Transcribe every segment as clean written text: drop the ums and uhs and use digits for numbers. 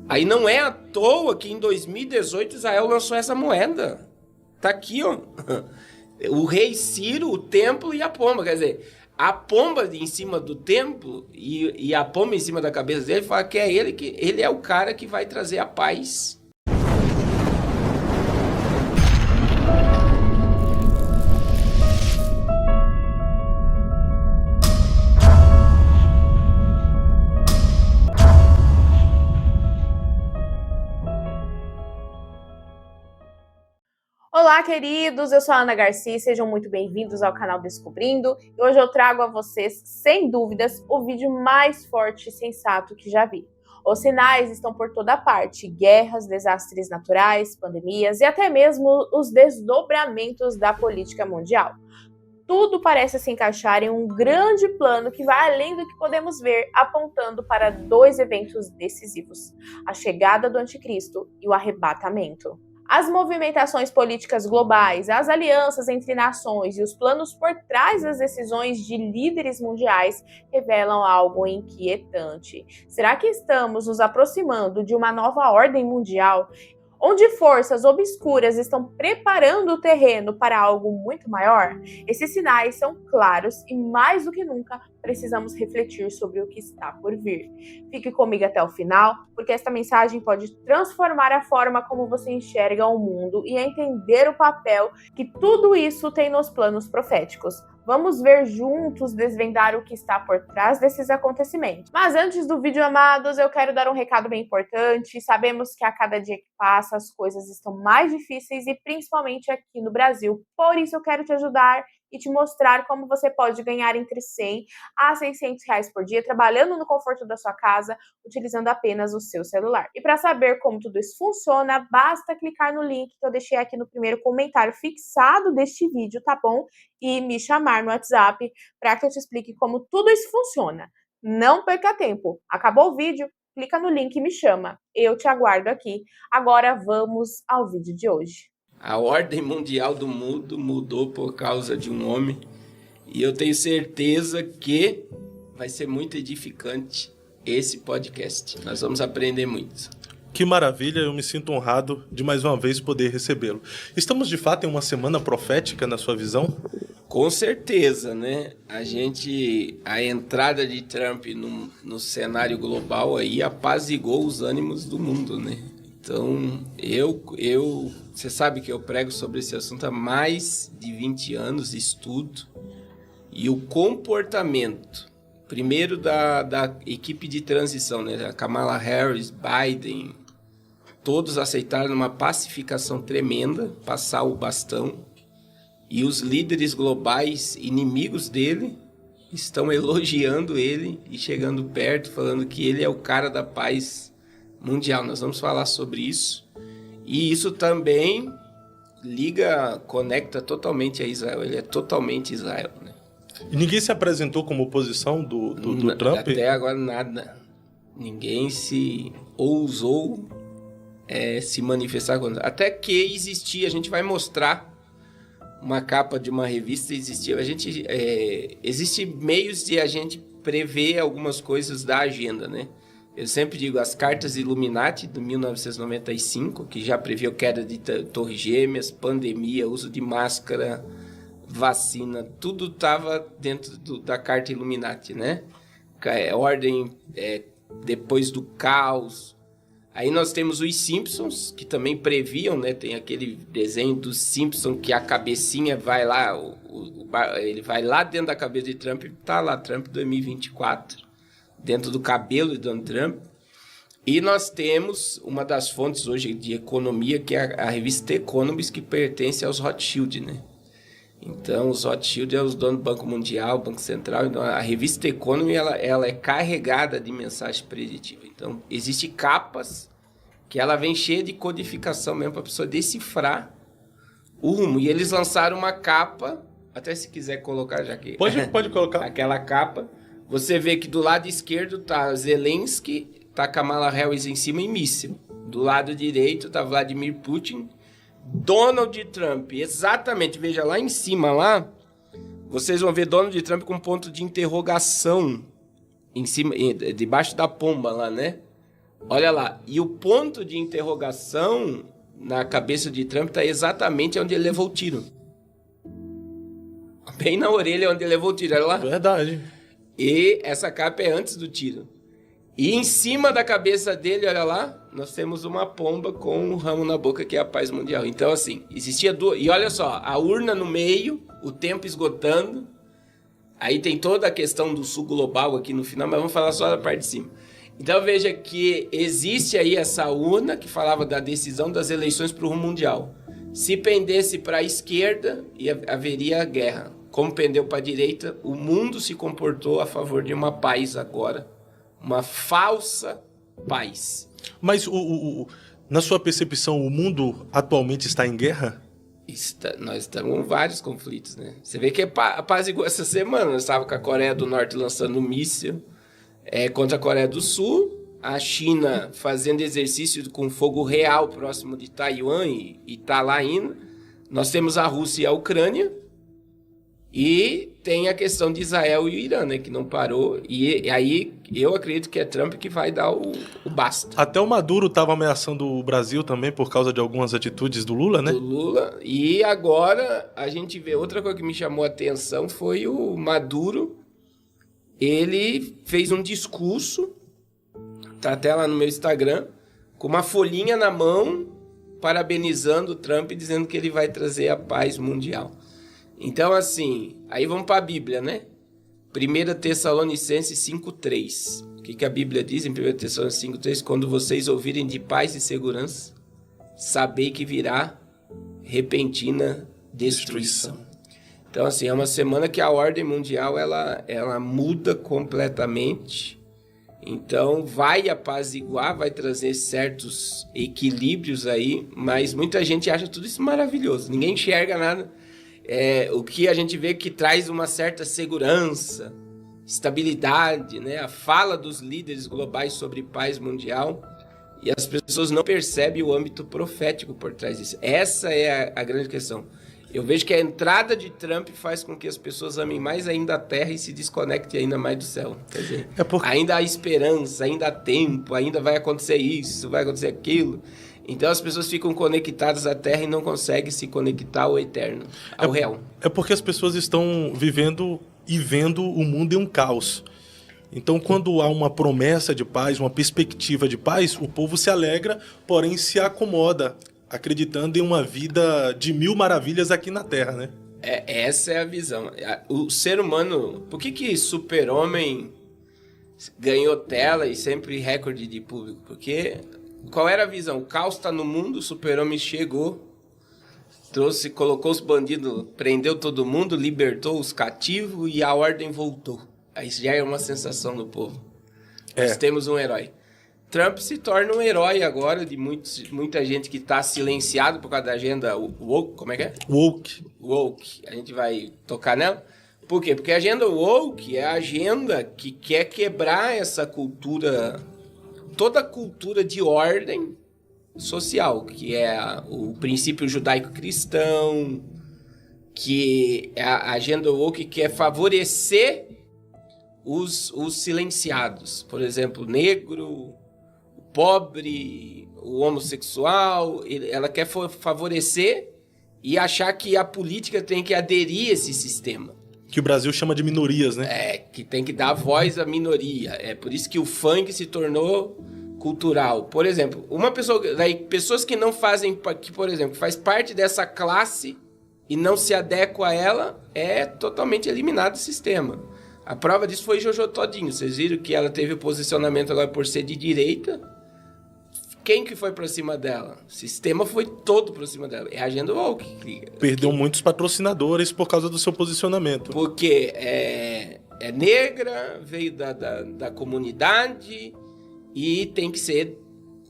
Aí não é à toa que em 2018 Israel lançou essa moeda. Tá aqui, ó. O rei Ciro, o templo e a pomba. Quer dizer, a pomba em cima do templo e a pomba em cima da cabeça dele fala que ele é o cara que vai trazer a paz. Olá, queridos! Eu sou a Ana Garcia, sejam muito bem-vindos ao canal Descobrindo. E hoje eu trago a vocês, sem dúvidas, o vídeo mais forte e sensato que já vi. Os sinais estão por toda parte: guerras, desastres naturais, pandemias e até mesmo os desdobramentos da política mundial. Tudo parece se encaixar em um grande plano que vai além do que podemos ver, apontando para dois eventos decisivos: a chegada do anticristo e o arrebatamento. As movimentações políticas globais, as alianças entre nações e os planos por trás das decisões de líderes mundiais revelam algo inquietante. Será que estamos nos aproximando de uma nova ordem mundial, onde forças obscuras estão preparando o terreno para algo muito maior? Esses sinais são claros e, mais do que nunca, precisamos refletir sobre o que está por vir. Fique comigo até o final, porque esta mensagem pode transformar a forma como você enxerga o mundo e entender o papel que tudo isso tem nos planos proféticos. Vamos ver juntos, desvendar o que está por trás desses acontecimentos. Mas antes do vídeo, amados, eu quero dar um recado bem importante. Sabemos que a cada dia que passa as coisas estão mais difíceis e principalmente aqui no Brasil. Por isso eu quero te ajudar e te mostrar como você pode ganhar entre 100 a 600 reais por dia trabalhando no conforto da sua casa, utilizando apenas o seu celular. E para saber como tudo isso funciona, basta clicar no link que eu deixei aqui no primeiro comentário fixado deste vídeo, tá bom? E me chamar no WhatsApp para que eu te explique como tudo isso funciona. Não perca tempo. Acabou o vídeo? Clica no link e me chama. Eu te aguardo aqui. Agora vamos ao vídeo de hoje. A ordem mundial do mundo mudou por causa de um homem. E eu tenho certeza que vai ser muito edificante esse podcast. Nós vamos aprender muito. Que maravilha, eu me sinto honrado de mais uma vez poder recebê-lo. Estamos de fato em uma semana profética na sua visão? Com certeza, né? A entrada de Trump no cenário global aí apaziguou os ânimos do mundo, né? Então, você sabe que eu prego sobre esse assunto há mais de 20 anos, estudo. E o comportamento, primeiro da equipe de transição, né? A Kamala Harris, Biden, todos aceitaram uma pacificação tremenda, passar o bastão. E os líderes globais, inimigos dele, estão elogiando ele e chegando perto, falando que ele é o cara da paz mundial. Nós vamos falar sobre isso. E isso também conecta totalmente a Israel. Ele é totalmente Israel, né? E ninguém se apresentou como oposição do Trump? Até agora nada. Ninguém se ousou se manifestar contra. Até que existia, a gente vai mostrar uma capa de uma revista, existe meios de a gente prever algumas coisas da agenda, né? Eu sempre digo, as cartas Illuminati de 1995, que já previu queda de torres gêmeas, pandemia, uso de máscara, vacina, tudo estava dentro da carta Illuminati, né? Ordem depois do caos. Aí nós temos os Simpsons, que também previam, né? Tem aquele desenho dos Simpsons que a cabecinha vai lá, ele vai lá dentro da cabeça de Trump e tá lá, Trump 2024, dentro do cabelo de Donald Trump. E nós temos uma das fontes hoje de economia, que é a revista Economist, que pertence aos Rothschild, né? Então, os Rothschild é os donos do Banco Mundial, Banco Central. Então, a revista Economy, ela é carregada de mensagem preditiva. Então, existem capas que ela vem cheia de codificação mesmo para a pessoa decifrar o rumo. E eles lançaram uma capa, até se quiser colocar, já que... Pode colocar. Aquela capa. Você vê que do lado esquerdo tá Zelensky, tá Kamala Harris em cima e míssil. Do lado direito tá Vladimir Putin, Donald Trump, exatamente, veja lá em cima lá, vocês vão ver Donald Trump com ponto de interrogação em cima, debaixo da pomba lá, né? Olha lá, e o ponto de interrogação na cabeça de Trump está exatamente onde ele levou o tiro. Bem na orelha onde ele levou o tiro, olha lá. Verdade. E essa capa é antes do tiro. E em cima da cabeça dele, olha lá, nós temos uma pomba com um ramo na boca, que é a paz mundial. Então, assim, existia duas... E olha só, a urna no meio, o tempo esgotando. Aí tem toda a questão do sul global aqui no final, mas vamos falar só da parte de cima. Então, veja que existe aí essa urna que falava da decisão das eleições para o rumo mundial. Se pendesse para a esquerda, haveria guerra. Como pendeu para a direita, o mundo se comportou a favor de uma paz agora. Uma falsa paz. Mas, na sua percepção, o mundo atualmente está em guerra? Nós estamos com vários conflitos, né? Você vê que apaziguou essa semana. Nós estávamos com a Coreia do Norte lançando um míssil contra a Coreia do Sul. A China fazendo exercício com fogo real próximo de Taiwan e está lá ainda. Nós temos a Rússia e a Ucrânia. E tem a questão de Israel e o Irã, né, que não parou. E aí eu acredito que é Trump que vai dar o basta. Até o Maduro estava ameaçando o Brasil também por causa de algumas atitudes do Lula, né? Do Lula. E agora a gente vê outra coisa que me chamou a atenção foi o Maduro. Ele fez um discurso, tá até lá no meu Instagram, com uma folhinha na mão, parabenizando o Trump, dizendo que ele vai trazer a paz mundial. Então, assim, aí vamos para a Bíblia, né? 1 Tessalonicenses 5,3. O que a Bíblia diz em 1 Tessalonicenses 5,3? Quando vocês ouvirem de paz e segurança, sabei que virá repentina destruição. Então, assim, é uma semana que a ordem mundial, ela muda completamente. Então, vai apaziguar, vai trazer certos equilíbrios aí, mas muita gente acha tudo isso maravilhoso. Ninguém enxerga nada. O que a gente vê que traz uma certa segurança, estabilidade, né? A fala dos líderes globais sobre paz mundial, e as pessoas não percebem o âmbito profético por trás disso. Essa é a grande questão. Eu vejo que a entrada de Trump faz com que as pessoas amem mais ainda a terra e se desconectem ainda mais do céu. Quer dizer, ainda há esperança, ainda há tempo, ainda vai acontecer isso, vai acontecer aquilo. Então as pessoas ficam conectadas à Terra e não conseguem se conectar ao eterno, ao real. É porque as pessoas estão vivendo e vendo o mundo em um caos. Então, quando há uma promessa de paz, uma perspectiva de paz, o povo se alegra, porém se acomoda, acreditando em uma vida de mil maravilhas aqui na Terra, né? Essa é a visão. O ser humano... Por que Super-Homem ganhou tela e sempre recorde de público? Porque... Qual era a visão? O caos está no mundo, o Super-Homem chegou, colocou os bandidos, prendeu todo mundo, libertou os cativos e a ordem voltou. Aí já é uma sensação no povo. Nós temos um herói. Trump se torna um herói agora de muita gente que está silenciado por causa da agenda woke. Como é que é? Woke. A gente vai tocar nela. Por quê? Porque a agenda woke é a agenda que quer quebrar essa cultura... Toda a cultura de ordem social, que é o princípio judaico-cristão, que é a agenda woke que quer favorecer os silenciados. Por exemplo, o negro, o pobre, o homossexual. Ela quer favorecer e achar que a política tem que aderir a esse sistema. Que o Brasil chama de minorias, né? Que tem que dar voz à minoria. É por isso que o funk se tornou cultural. Por exemplo, pessoas que não fazem, que, por exemplo, faz parte dessa classe e não se adequa a ela, é totalmente eliminado do sistema. A prova disso foi Jojo Todinho. Vocês viram que ela teve o posicionamento agora por ser de direita. Quem que foi pra cima dela? O sistema foi todo pra cima dela. É a agenda woke. Perdeu muitos patrocinadores por causa do seu posicionamento. Porque é negra, veio da comunidade e tem que ser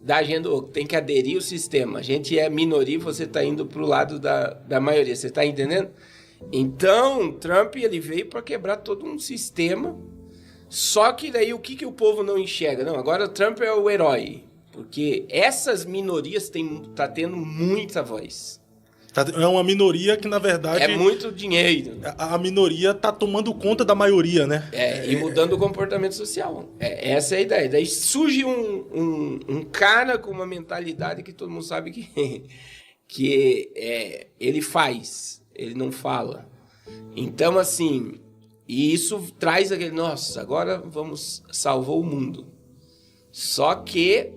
da agenda woke. Tem que aderir ao sistema. A gente é minoria, você tá indo pro lado da maioria. Você tá entendendo? Então, Trump ele veio para quebrar todo um sistema. Só que daí o que o povo não enxerga? Não, agora Trump é o herói. Porque essas minorias tá tendo muita voz. É uma minoria que, na verdade... É muito dinheiro. A minoria está tomando conta da maioria, né? E mudando o comportamento social. Essa é a ideia. Daí surge um cara com uma mentalidade que todo mundo sabe que ele faz, ele não fala. Então, assim, e isso traz aquele, nossa, agora salvou o mundo. Só que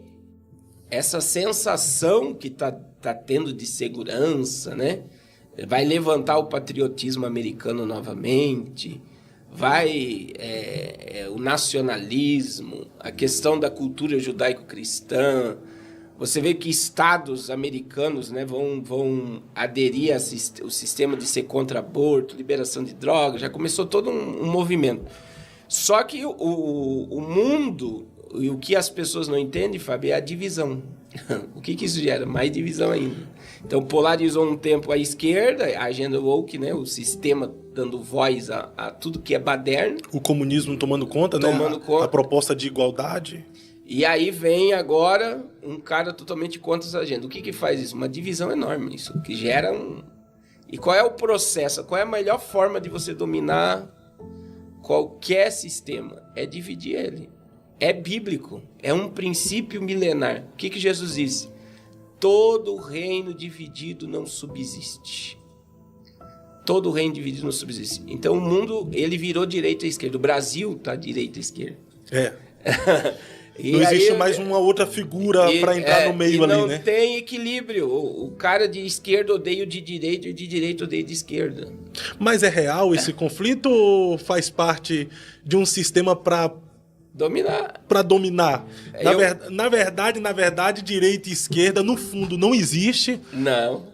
essa sensação que tá tendo de segurança, né? Vai levantar o patriotismo americano novamente, vai o nacionalismo, a questão da cultura judaico-cristã. Você vê que estados americanos, né, vão aderir ao sistema de ser contra aborto, liberação de drogas, já começou todo um movimento. Só que o mundo, e o que as pessoas não entendem, Fábio, é a divisão. O que isso gera? Mais divisão ainda. Então, polarizou um tempo a esquerda, a agenda woke, né, o sistema dando voz a tudo que é baderno. O comunismo tomando conta, né? A proposta de igualdade. E aí vem agora um cara totalmente contra essa agenda. O que faz isso? Uma divisão enorme. Isso que gera um... E qual é o processo? Qual é a melhor forma de você dominar qualquer sistema? É dividir ele. É bíblico. É um princípio milenar. O que Jesus disse? Todo reino dividido não subsiste. Todo reino dividido não subsiste. Então o mundo, ele virou direita e esquerda. O Brasil está direita e esquerda. Não existe mais uma outra figura para entrar no meio ali, né? Não tem equilíbrio. O cara de esquerda odeia o de direita e o de direita odeia o de esquerda. Mas é real esse conflito ou faz parte de um sistema para dominar? Para dominar. Na verdade, direita e esquerda, no fundo, não existe. Não.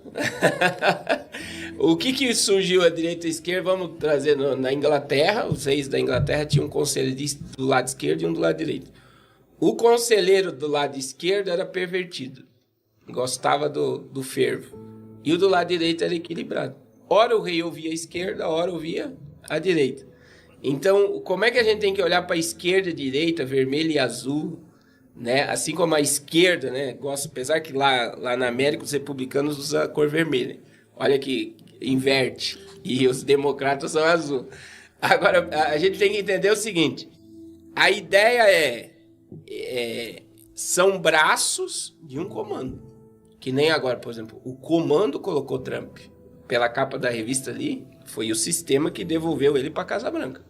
O que surgiu a direita e a esquerda? Vamos trazer na Inglaterra. Os reis da Inglaterra tinham um conselheiro do lado esquerdo e um do lado direito. O conselheiro do lado esquerdo era pervertido. Gostava do fervo. E o do lado direito era equilibrado. Ora o rei ouvia a esquerda, ora ouvia a direita. Então, como é que a gente tem que olhar para a esquerda, direita, vermelho e azul, né? Assim como a esquerda, né? Apesar que lá na América os republicanos usam a cor vermelha. Olha que inverte. E os democratas são azul. Agora, a gente tem que entender o seguinte. A ideia são braços de um comando. Que nem agora, por exemplo, o comando colocou Trump. Pela capa da revista ali, foi o sistema que devolveu ele para a Casa Branca.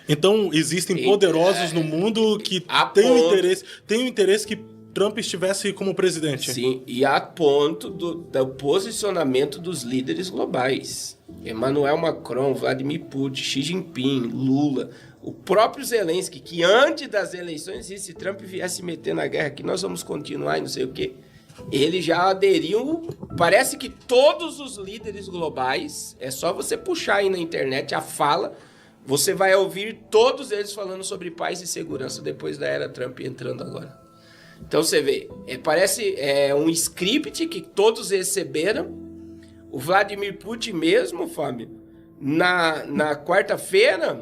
Então, existem poderosos no mundo que têm o interesse que Trump estivesse como presidente. Sim, e a ponto do posicionamento dos líderes globais. Emmanuel Macron, Vladimir Putin, Xi Jinping, Lula, o próprio Zelensky, que antes das eleições, se Trump viesse meter na guerra, que nós vamos continuar e não sei o quê, ele já aderiu. Parece que todos os líderes globais, é só você puxar aí na internet a fala, você vai ouvir todos eles falando sobre paz e segurança depois da era Trump entrando agora. Então você vê, parece um script que todos receberam. O Vladimir Putin mesmo, Fábio, na quarta-feira,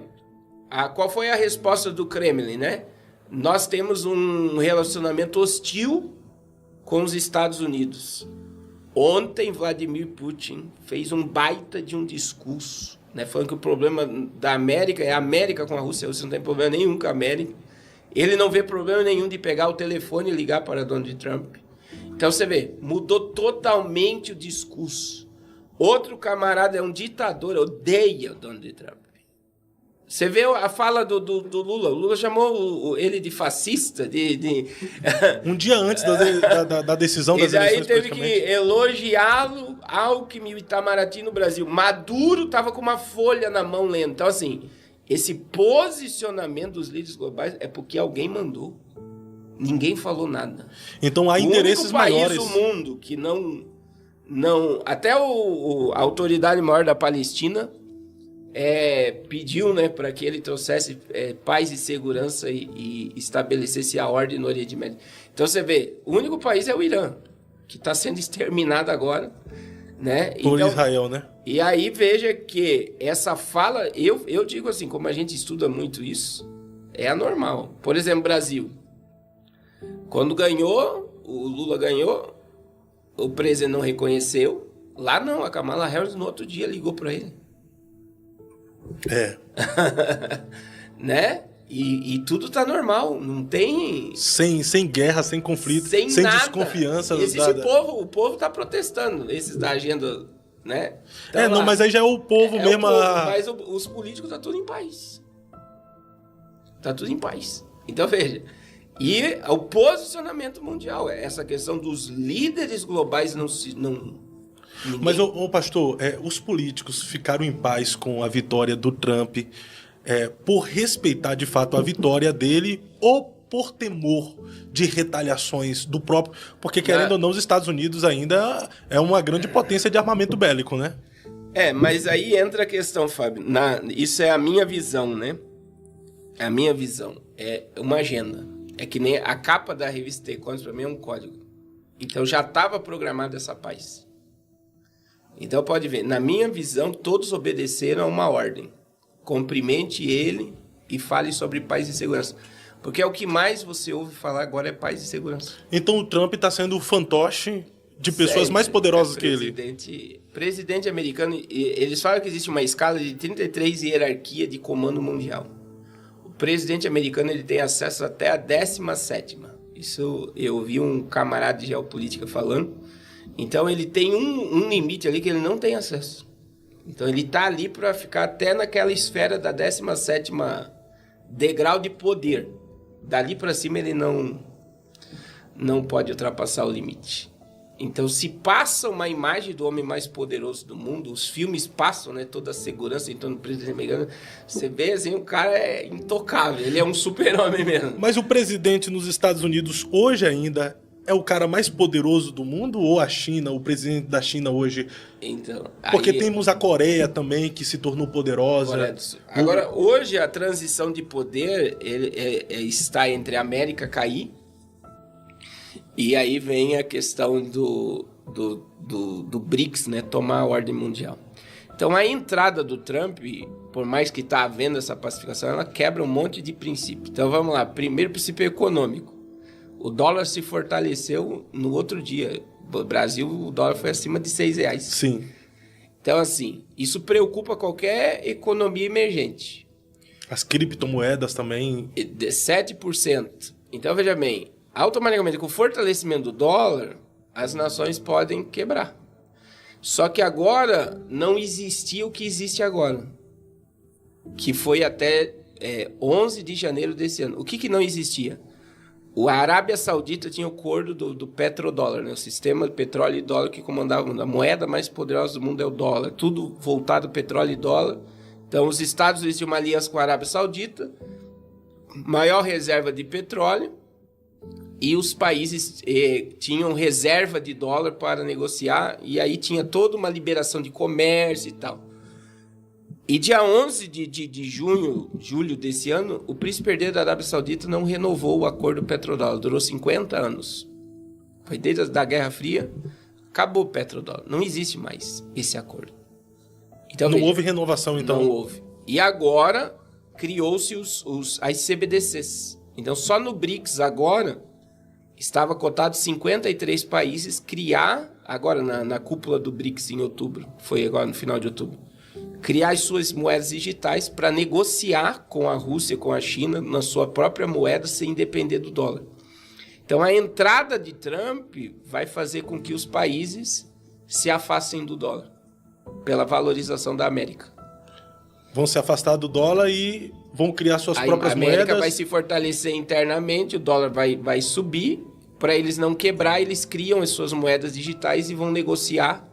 qual foi a resposta do Kremlin, né? Nós temos um relacionamento hostil com os Estados Unidos. Ontem, Vladimir Putin fez um baita de um discurso, né, falando que o problema da América é a América com a Rússia. A Rússia não tem problema nenhum com a América. Ele não vê problema nenhum de pegar o telefone e ligar para Donald Trump. Então você vê, mudou totalmente o discurso. Outro camarada é um ditador, odeia o Donald Trump. Você vê a fala do Lula. O Lula chamou ele de fascista. Um dia antes da decisão das eleições. E daí teve que elogiá-lo, Alckmin e Itamaraty no Brasil. Maduro estava com uma folha na mão lendo. Então, assim, esse posicionamento dos líderes globais é porque alguém mandou. Ninguém falou nada. Então há interesses maiores. O único país do mundo que não até a autoridade maior da Palestina pediu, né, para que ele trouxesse paz e segurança e estabelecesse a ordem no Oriente Médio. Então você vê, o único país é o Irã, que está sendo exterminado agora, né? Por Israel, né? E aí veja que essa fala, eu digo assim, como a gente estuda muito isso, é anormal. Por exemplo, Brasil. Quando ganhou, o Lula ganhou, o presidente não reconheceu, Lá não, a Kamala Harris no outro dia ligou para ele. É. Né? E tudo tá normal, não tem... Sem guerra, sem conflito, sem nada. Desconfiança. O povo tá protestando, esses da agenda, né? Então, não, mas aí já é o povo mesmo. Mas os políticos tá tudo em paz. Tá tudo em paz. Então, veja. E o posicionamento mundial, essa questão dos líderes globais não... Mas, pastor, os políticos ficaram em paz com a vitória do Trump por respeitar, de fato, a vitória dele ou por temor de retaliações do próprio... Porque, querendo ou não, os Estados Unidos ainda é uma grande potência de armamento bélico, né? Mas aí entra a questão, Fábio. Isso é a minha visão, né? A minha visão é uma agenda. É que nem a capa da revista The Economist, para mim, é um código. Então, já estava programada essa paz. Então, pode ver, na minha visão, todos obedeceram a uma ordem. Cumprimente ele e fale sobre paz e segurança. Porque é o que mais você ouve falar agora é paz e segurança. Então, o Trump está sendo o fantoche de pessoas mais poderosas que ele. Presidente americano, eles falam que existe uma escala de 33 hierarquia de comando mundial. O presidente americano ele tem acesso até a 17ª. Isso eu ouvi um camarada de geopolítica falando. Então, ele tem um limite ali que ele não tem acesso. Então, ele está ali para ficar até naquela esfera da 17ª degrau de poder. Dali para cima, ele não pode ultrapassar o limite. Então, se passa uma imagem do homem mais poderoso do mundo, os filmes passam, né, toda a segurança em torno do presidente americano, você vê assim, o cara é intocável, ele é um super-homem mesmo. Mas o presidente nos Estados Unidos hoje ainda é o cara mais poderoso do mundo ou a China, o presidente da China hoje? Então, porque temos a Coreia também, que se tornou poderosa. Agora, hoje, a transição de poder está entre a América cair e aí vem a questão do BRICS, né, tomar a ordem mundial. Então, a entrada do Trump, por mais que está havendo essa pacificação, ela quebra um monte de princípios. Então, vamos lá. Primeiro princípio econômico. O dólar se fortaleceu no outro dia. No Brasil, o dólar foi acima de R$6. Sim. Então, assim, isso preocupa qualquer economia emergente. As criptomoedas também. 7%. Então, veja bem, automaticamente, com o fortalecimento do dólar, as nações podem quebrar. Só que agora não existia o que existe agora. Que foi até 11 de janeiro desse ano. O que não existia? A Arábia Saudita tinha o acordo do petrodólar, né? O sistema de petróleo e dólar que comandava o mundo. A moeda mais poderosa do mundo é o dólar. Tudo voltado ao petróleo e dólar. Então, os Estados Unidos tinham uma aliança com a Arábia Saudita, maior reserva de petróleo, e os países tinham reserva de dólar para negociar, e aí tinha toda uma liberação de comércio e tal. E dia 11 de julho desse ano, o príncipe herdeiro da Arábia Saudita não renovou o acordo petrodólar. Durou 50 anos. Foi desde a Guerra Fria. Acabou o petrodólar. Não existe mais esse acordo. Então, não houve renovação, então? Não houve. E agora, criou-se as CBDCs. Então, só no BRICS agora, estava cotado 53 países criar, agora na cúpula do BRICS em outubro, foi agora no final de outubro, criar as suas moedas digitais para negociar com a Rússia, com a China, na sua própria moeda, sem depender do dólar. Então, a entrada de Trump vai fazer com que os países se afastem do dólar, pela valorização da América. Vão se afastar do dólar e vão criar suas próprias moedas. A América vai se fortalecer internamente, o dólar vai subir. Para eles não quebrar, eles criam as suas moedas digitais e vão negociar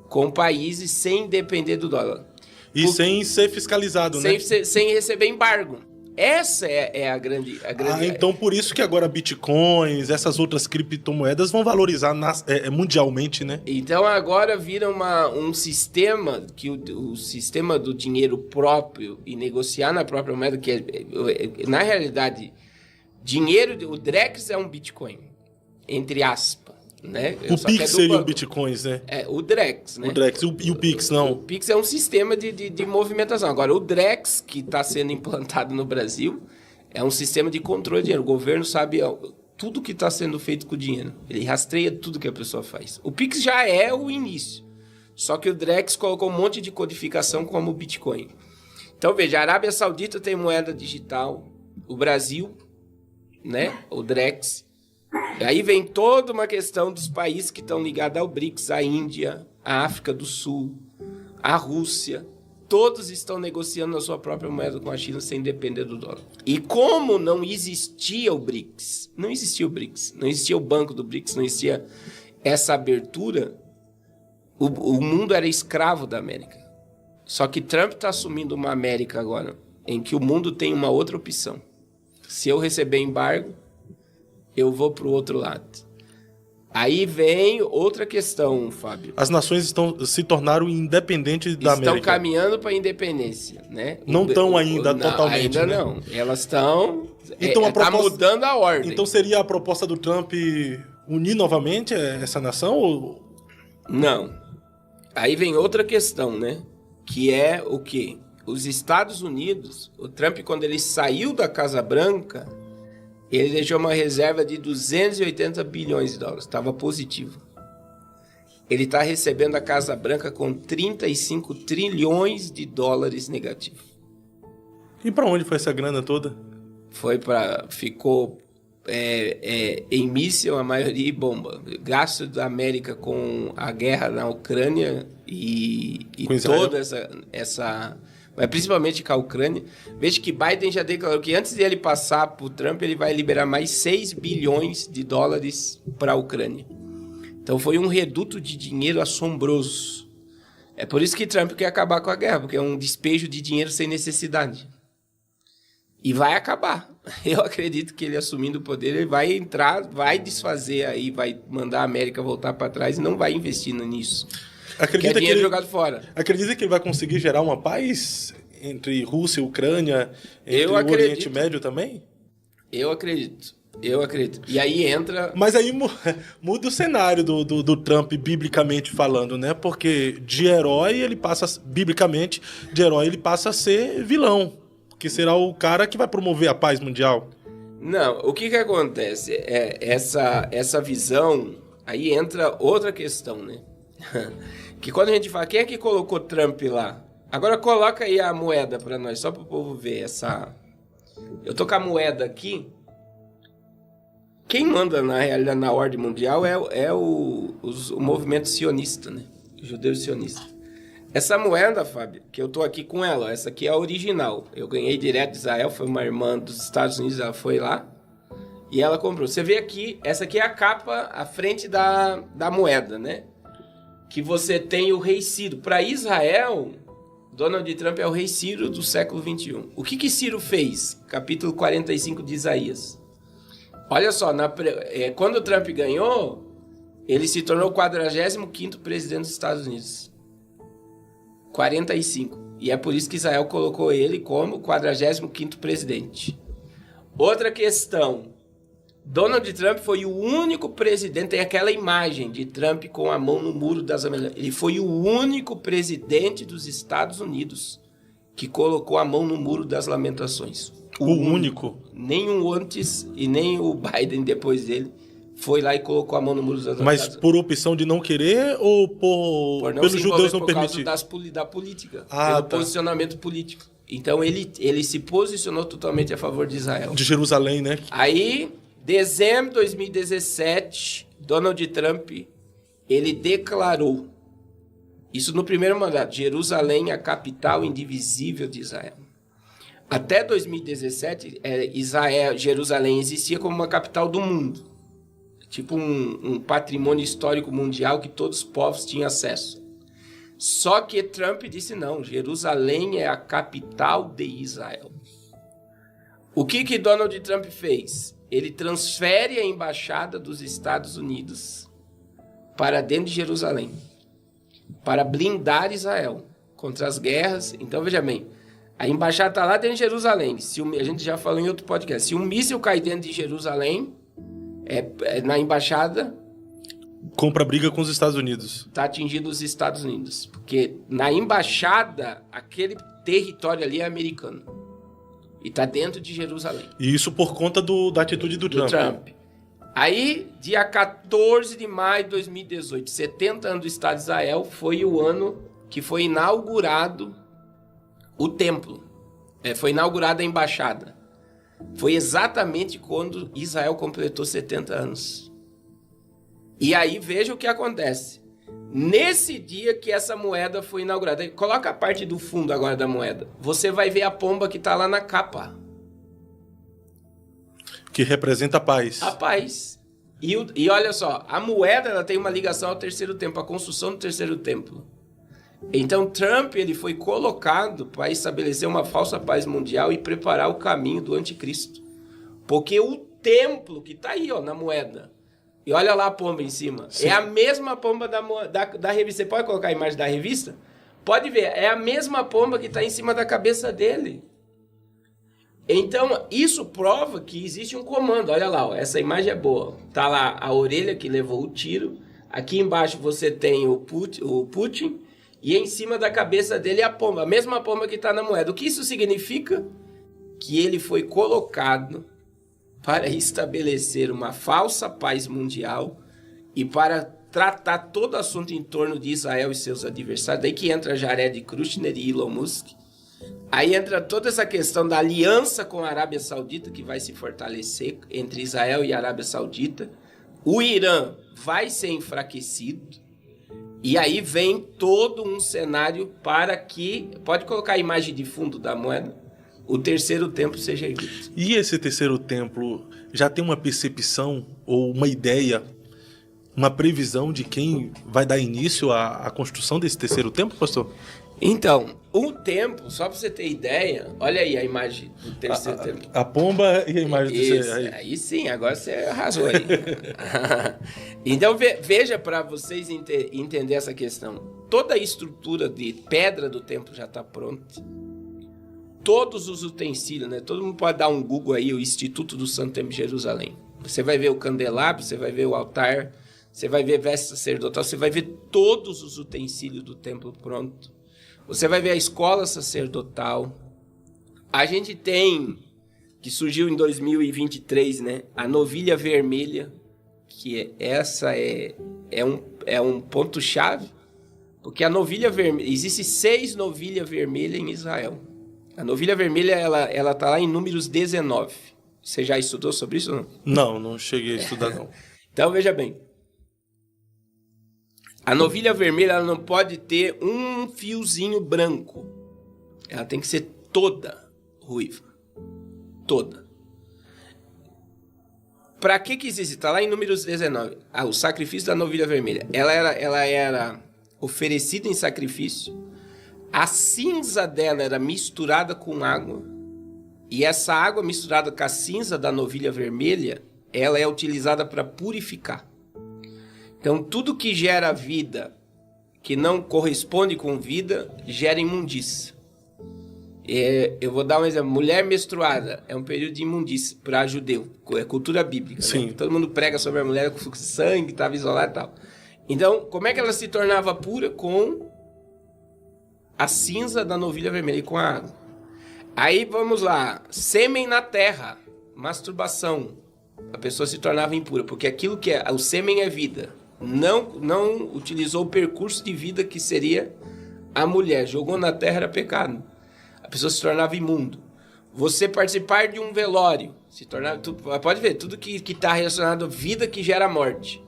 com países sem depender do dólar. E sem ser fiscalizado, né? Sem receber embargo. Essa é a grande... Então por isso que agora bitcoins, essas outras criptomoedas vão valorizar mundialmente, né? Então agora vira um sistema, que o sistema do dinheiro próprio e negociar na própria moeda, que na realidade, o Drex é um bitcoin, entre aspas. Né? O Pix seria o Bitcoins, né? O Drex, né? O Drex. E o Pix, não? O Pix é um sistema de movimentação. Agora, o Drex, que está sendo implantado no Brasil, é um sistema de controle de dinheiro. O governo sabe tudo que está sendo feito com o dinheiro. Ele rastreia tudo que a pessoa faz. O Pix já é o início. Só que o Drex colocou um monte de codificação como o Bitcoin. Então, veja, a Arábia Saudita tem moeda digital, o Brasil, né, o Drex. Aí vem toda uma questão dos países que estão ligados ao BRICS, a Índia, a África do Sul, a Rússia. Todos estão negociando a sua própria moeda com a China sem depender do dólar. E como não existia o BRICS, não existia o banco do BRICS, não existia essa abertura, o mundo era escravo da América. Só que Trump está assumindo uma América agora, em que o mundo tem uma outra opção. Se eu receber embargo, eu vou para o outro lado. Aí vem outra questão, Fábio. As nações se tornaram independentes da América. Estão caminhando para a independência, né? Não estão ainda totalmente, ainda né? não. Elas estão... Então, tá mudando a ordem. Então seria a proposta do Trump unir novamente essa nação? Ou... Não. Aí vem outra questão, né? Que é o quê? Os Estados Unidos, o Trump, quando ele saiu da Casa Branca, ele deixou uma reserva de 280 bilhões de dólares. Estava positivo. Ele está recebendo a Casa Branca com 35 trilhões de dólares negativo. E para onde foi essa grana toda? Ficou em míssil, a maioria em bomba. Gasto da América com a guerra na Ucrânia e toda essa mas principalmente com a Ucrânia. Veja que Biden já declarou que antes de ele passar para o Trump, ele vai liberar mais 6 bilhões de dólares para a Ucrânia. Então foi um reduto de dinheiro assombroso. É por isso que Trump quer acabar com a guerra, porque é um despejo de dinheiro sem necessidade. E vai acabar. Eu acredito que ele assumindo o poder, ele vai entrar, vai desfazer aí, vai mandar a América voltar para trás e não vai investir nisso. Acredita que é dinheiro jogado fora. Acredita que ele vai conseguir gerar uma paz entre Rússia e Ucrânia, entre o Oriente Médio também? Eu acredito. E aí entra... Mas aí muda o cenário do Trump, biblicamente falando, né? Porque de herói ele passa a ser vilão, que será o cara que vai promover a paz mundial. Não, o que acontece? Essa visão, aí entra outra questão, né? Que quando a gente fala, quem é que colocou Trump lá? Agora coloca aí a moeda para nós, só para o povo ver essa... Eu tô com a moeda aqui. Quem manda, na realidade, na ordem mundial é o movimento sionista, né? O judeu sionista. Essa moeda, Fábio, que eu tô aqui com ela, essa aqui é a original. Eu ganhei direto de Israel, foi uma irmã dos Estados Unidos, ela foi lá e ela comprou. Você vê aqui, essa aqui é a capa, a frente da moeda, né? Que você tem o rei Ciro. Para Israel, Donald Trump é o rei Ciro do século XXI. O que Ciro fez? Capítulo 45 de Isaías. Olha só, quando o Trump ganhou, ele se tornou o 45º presidente dos Estados Unidos. 45. E é por isso que Israel colocou ele como 45º presidente. Outra questão. Donald Trump foi o único presidente, tem aquela imagem de Trump com a mão no muro das Américas. Ele foi o único presidente dos Estados Unidos que colocou a mão no muro das lamentações. O único? Nenhum antes e nem o Biden depois dele foi lá e colocou a mão no muro das lamentações. Mas por opção de não querer ou pelos judeus não permitir? Por causa da política, pelo posicionamento político. Então ele se posicionou totalmente a favor de Israel. De Jerusalém, né? Aí... Dezembro de 2017, Donald Trump, ele declarou, isso no primeiro mandato, Jerusalém a capital indivisível de Israel. Até 2017, Jerusalém existia como uma capital do mundo, tipo um patrimônio histórico mundial que todos os povos tinham acesso. Só que Trump disse não, Jerusalém é a capital de Israel. O que Donald Trump fez? Ele transfere a embaixada dos Estados Unidos para dentro de Jerusalém, para blindar Israel contra as guerras. Então, veja bem, a embaixada está lá dentro de Jerusalém. A gente já falou em outro podcast. Se um míssil cai dentro de Jerusalém, na embaixada... Compra briga com os Estados Unidos. Está atingindo os Estados Unidos. Porque na embaixada, aquele território ali é americano. E está dentro de Jerusalém. E isso por conta da atitude do Trump. Aí, dia 14 de maio de 2018, 70 anos do Estado de Israel, foi o ano que foi inaugurado o templo. Foi inaugurada a embaixada. Foi exatamente quando Israel completou 70 anos. E aí, veja o que acontece. Nesse dia que essa moeda foi inaugurada, coloca a parte do fundo agora da moeda. Você vai ver a pomba que está lá na capa. Que representa a paz. A paz. E olha só, a moeda ela tem uma ligação ao terceiro templo, à construção do terceiro templo. Então Trump ele foi colocado para estabelecer uma falsa paz mundial e preparar o caminho do anticristo. Porque o templo que está aí ó, na moeda, e olha lá a pomba em cima, sim, é a mesma pomba da revista. Você pode colocar a imagem da revista? Pode ver, é a mesma pomba que está em cima da cabeça dele. Então, isso prova que existe um comando. Olha lá, ó, essa imagem é boa. Tá lá a orelha que levou o tiro. Aqui embaixo você tem o Putin. E em cima da cabeça dele é a pomba. A mesma pomba que está na moeda. O que isso significa? Que ele foi colocado para estabelecer uma falsa paz mundial e para tratar todo o assunto em torno de Israel e seus adversários. Daí que entra Jared Kushner e Elon Musk. Aí entra toda essa questão da aliança com a Arábia Saudita, que vai se fortalecer entre Israel e a Arábia Saudita. O Irã vai ser enfraquecido. E aí vem todo um cenário para que... Pode colocar a imagem de fundo da moeda. O terceiro templo seja erguido. E esse terceiro templo já tem uma percepção ou uma ideia, uma previsão de quem vai dar início à construção desse terceiro templo, pastor? Então, o templo, só para você ter ideia, olha aí a imagem do terceiro templo. A pomba e a imagem desse aí sim, agora você arrasou aí. Então, veja para vocês entenderem essa questão. Toda a estrutura de pedra do templo já está pronta. Todos os utensílios, né? Todo mundo pode dar um Google aí, o Instituto do Santo Templo de Jerusalém. Você vai ver o candelabro, você vai ver o altar, você vai ver veste sacerdotal, você vai ver todos os utensílios do templo pronto. Você vai ver a escola sacerdotal. A gente tem, que surgiu em 2023, né? A novilha vermelha, que essa é um ponto-chave, porque a novilha vermelha, existe 6 novilhas vermelhas em Israel. A novilha vermelha, ela tá lá em Números 19. Você já estudou sobre isso ou não? Não cheguei a estudar, não. Então, veja bem. A novilha vermelha ela não pode ter um fiozinho branco. Ela tem que ser toda ruiva. Toda. Para que existe? Está lá em Números 19. O sacrifício da novilha vermelha. Ela era oferecida em sacrifício. A cinza dela era misturada com água. E essa água misturada com a cinza da novilha vermelha, ela é utilizada para purificar. Então, tudo que gera vida, que não corresponde com vida, gera imundícia. Eu vou dar um exemplo. Mulher menstruada é um período de imundícia para judeu. É cultura bíblica. Sim. Né? Todo mundo prega sobre a mulher com fluxo de sangue, estava isolada e tal. Então, como é que ela se tornava pura? Com a cinza da novilha vermelha e com a água. Aí, vamos lá. Sêmen na terra. Masturbação. A pessoa se tornava impura, porque aquilo que o sêmen é vida. Não utilizou o percurso de vida que seria a mulher. Jogou na terra, era pecado. A pessoa se tornava imundo. Você participar de um velório, se tornava, pode ver, tudo que está relacionado à vida que gera morte.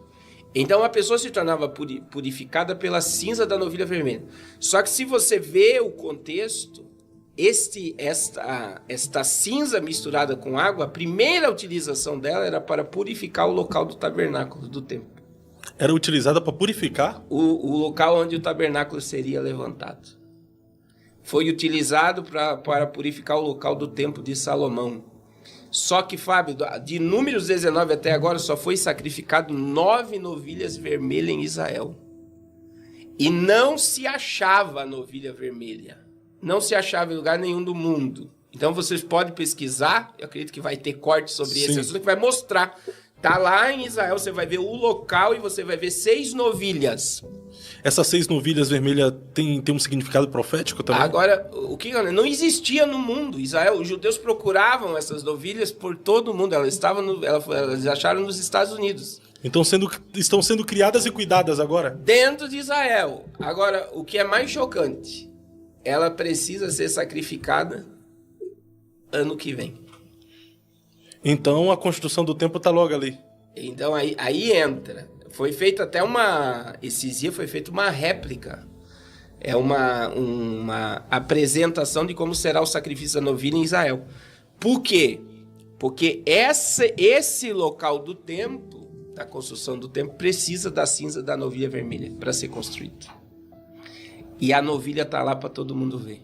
Então a pessoa se tornava purificada pela cinza da novilha vermelha. Só que se você vê o contexto, esta cinza misturada com água, a primeira utilização dela era para purificar o local do tabernáculo do templo. Era utilizada para purificar? O local onde o tabernáculo seria levantado. Foi utilizado para purificar o local do templo de Salomão. Só que, Fábio, de Números 19 até agora, só foi sacrificado 9 novilhas vermelhas em Israel. E não se achava a novilha vermelha. Não se achava em lugar nenhum do mundo. Então, vocês podem pesquisar. Eu acredito que vai ter corte sobre esse assunto que vai mostrar. Tá lá em Israel, você vai ver o local e você vai ver 6 novilhas. Essas 6 novilhas vermelhas tem um significado profético também? Agora, o que não existia no mundo. Israel, os judeus procuravam essas novilhas por todo o mundo. Elas acharam nos Estados Unidos. Então estão sendo criadas e cuidadas agora? Dentro de Israel. Agora, o que é mais chocante, ela precisa ser sacrificada ano que vem. Então a construção do templo está logo ali. Então aí entra. Foi feita até esses dias foi feita uma réplica. É uma apresentação de como será o sacrifício da novilha em Israel. Por quê? Porque esse local do templo, da construção do templo, precisa da cinza da novilha vermelha para ser construído. E a novilha está lá para todo mundo ver.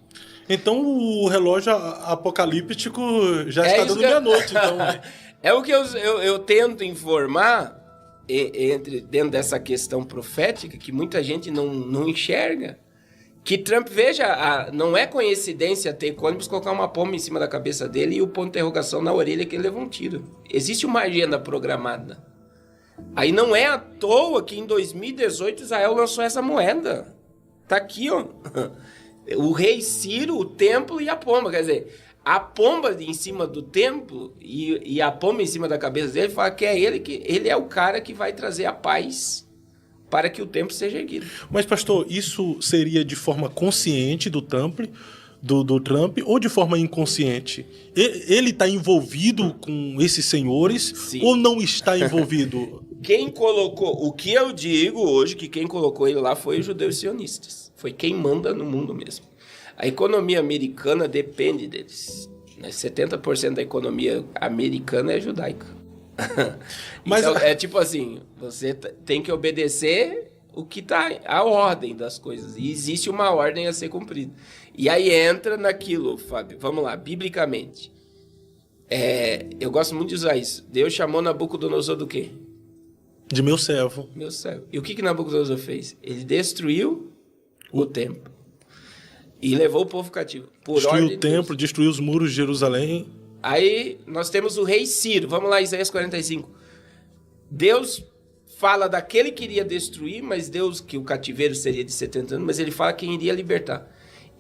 Então o relógio apocalíptico já está dando meia-noite. Então, né? É o que eu tento informar dentro dessa questão profética, que muita gente não enxerga. Que Trump, veja, não é coincidência ter ônibus colocar uma pomba em cima da cabeça dele e o ponto de interrogação na orelha que ele levou um tiro. Existe uma agenda programada. Aí não é à toa que em 2018 Israel lançou essa moeda. Tá aqui, ó. O rei Ciro, o templo e a pomba. Quer dizer, a pomba em cima do templo e a pomba em cima da cabeça dele fala que ele é o cara que vai trazer a paz para que o templo seja erguido. Mas, pastor, isso seria de forma consciente do Trump ou de forma inconsciente? Ele está envolvido com esses senhores? Sim. Ou não está envolvido? Quem colocou, o que eu digo hoje, que quem colocou ele lá foi os judeus sionistas. Foi quem manda no mundo mesmo. A economia americana depende deles. 70% da economia americana é judaica. Mas então, é tipo assim, você tem que obedecer o que está a ordem das coisas. E existe uma ordem a ser cumprida. E aí entra naquilo, Fábio. Vamos lá, biblicamente. Eu gosto muito de usar isso. Deus chamou Nabucodonosor do quê? De meu servo. Meu servo. E o que Nabucodonosor fez? Ele destruiu o templo. E levou o povo cativo. Destruiu o templo, destruiu os muros de Jerusalém. Aí nós temos o rei Ciro. Vamos lá, Isaías 45. Deus fala daquele que iria destruir, mas Deus, que o cativeiro seria de 70 anos, mas ele fala quem iria libertar.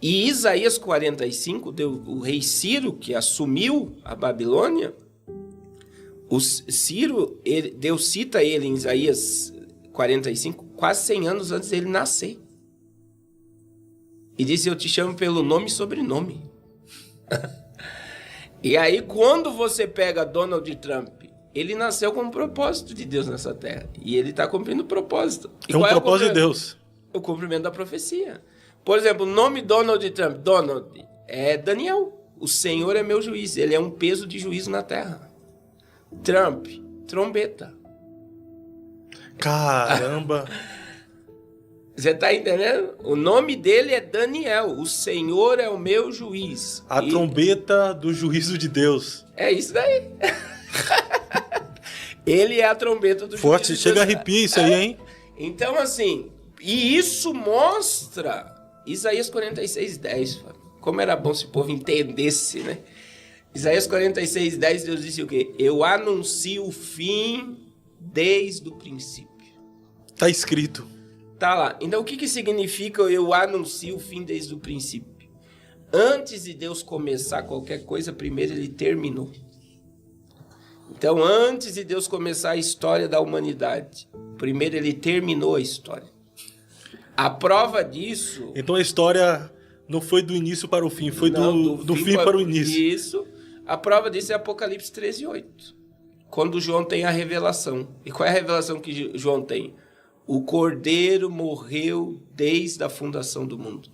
E Isaías 45, o rei Ciro, que assumiu a Babilônia, Deus cita ele em Isaías 45, quase 100 anos antes dele nascer. E diz, eu te chamo pelo nome e sobrenome. E aí, quando você pega Donald Trump, ele nasceu com um propósito de Deus nessa terra. E ele está cumprindo o propósito. E é um propósito de Deus. O cumprimento da profecia. Por exemplo, o nome Donald Trump, Donald, é Daniel. O Senhor é meu juiz. Ele é um peso de juízo na terra. Trump, trombeta. Caramba! Você tá entendendo? O nome dele é Daniel. O Senhor é o meu juiz. A trombeta do juízo de Deus. É isso daí. Ele é a trombeta do forte, juízo de Deus. Chega a arrepiar isso aí, hein? Então, assim, e isso mostra Isaías 46, 10. Como era bom se o povo entendesse, né? Isaías 46, 10, Deus disse o quê? Eu anuncio o fim desde o princípio. Tá escrito. Tá lá. Então, o que significa eu anuncio o fim desde o princípio? Antes de Deus começar qualquer coisa, primeiro ele terminou. Então, antes de Deus começar a história da humanidade, primeiro ele terminou a história. A prova disso... Então, a história não foi do início para o fim, foi do fim para o início. Isso. A prova disso é Apocalipse 13:8. Quando João tem a revelação. E qual é a revelação que João tem? O Cordeiro morreu desde a fundação do mundo.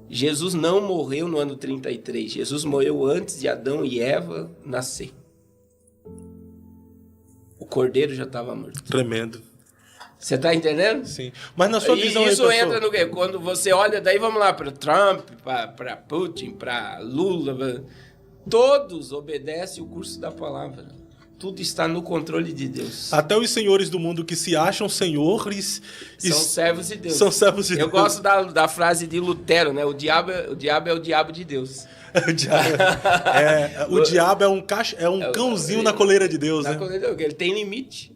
Jesus não morreu no ano 33. Jesus morreu antes de Adão e Eva nascer. O Cordeiro já estava morto. Tremendo. Você está entendendo? Sim. Mas na sua visão... Isso aí, entra no quê? Quando você olha, daí vamos lá, para Trump, para Putin, para Lula. Todos obedecem o curso da palavra. Tudo está no controle de Deus. Até os senhores do mundo que se acham senhores... São servos de Deus. São servos de Deus. Eu gosto da frase de Lutero, né? O diabo é o diabo de Deus. O diabo é um cãozinho na coleira de Deus, né? Ele tem limite.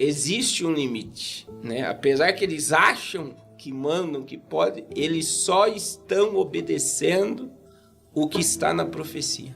existe um limite, né? Apesar que eles acham que mandam, que podem, eles só estão obedecendo o que está na profecia.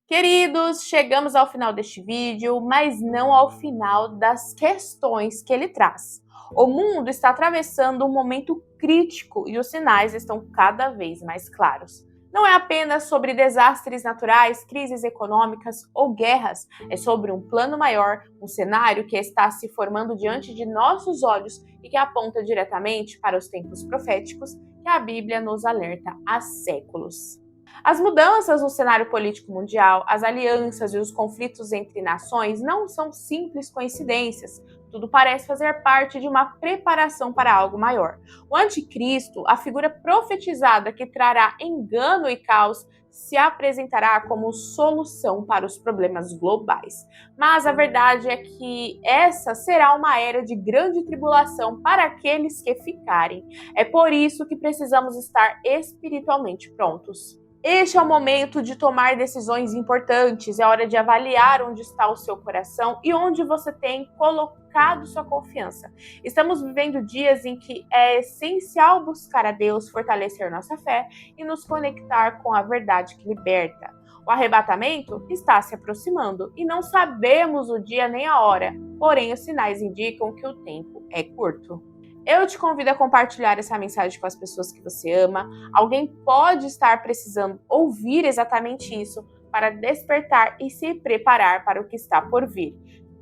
Queridos, chegamos ao final deste vídeo, mas não ao final das questões que ele traz. O mundo está atravessando um momento crítico e os sinais estão cada vez mais claros. Não é apenas sobre desastres naturais, crises econômicas ou guerras, é sobre um plano maior, um cenário que está se formando diante de nossos olhos e que aponta diretamente para os tempos proféticos que a Bíblia nos alerta há séculos. As mudanças no cenário político mundial, as alianças e os conflitos entre nações não são simples coincidências. Tudo parece fazer parte de uma preparação para algo maior. O anticristo, a figura profetizada que trará engano e caos, se apresentará como solução para os problemas globais. Mas a verdade é que essa será uma era de grande tribulação para aqueles que ficarem. É por isso que precisamos estar espiritualmente prontos. Este é o momento de tomar decisões importantes, é hora de avaliar onde está o seu coração e onde você tem colocado sua confiança. Estamos vivendo dias em que é essencial buscar a Deus, fortalecer nossa fé e nos conectar com a verdade que liberta. O arrebatamento está se aproximando e não sabemos o dia nem a hora, porém os sinais indicam que o tempo é curto. Eu te convido a compartilhar essa mensagem com as pessoas que você ama. Alguém pode estar precisando ouvir exatamente isso para despertar e se preparar para o que está por vir.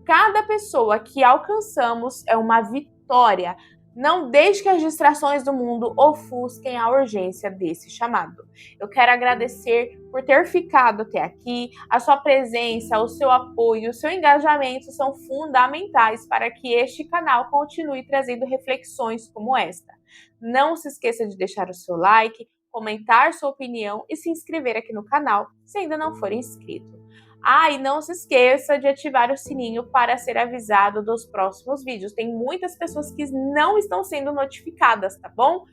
Cada pessoa que alcançamos é uma vitória. Não deixe que as distrações do mundo ofusquem a urgência desse chamado. Eu quero agradecer por ter ficado até aqui. A sua presença, o seu apoio, o seu engajamento são fundamentais para que este canal continue trazendo reflexões como esta. Não se esqueça de deixar o seu like, comentar sua opinião e se inscrever aqui no canal se ainda não for inscrito. E não se esqueça de ativar o sininho para ser avisado dos próximos vídeos. Tem muitas pessoas que não estão sendo notificadas, tá bom?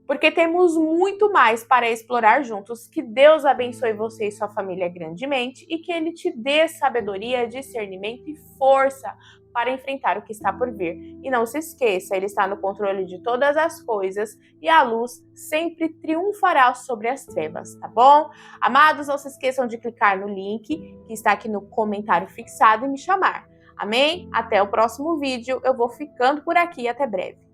Porque temos muito mais para explorar juntos. Que Deus abençoe você e sua família grandemente e que Ele te dê sabedoria, discernimento e força para enfrentar o que está por vir. E não se esqueça, Ele está no controle de todas as coisas e a luz sempre triunfará sobre as trevas, tá bom? Amados, não se esqueçam de clicar no link que está aqui no comentário fixado e me chamar. Amém? Até o próximo vídeo. Eu vou ficando por aqui. Até breve.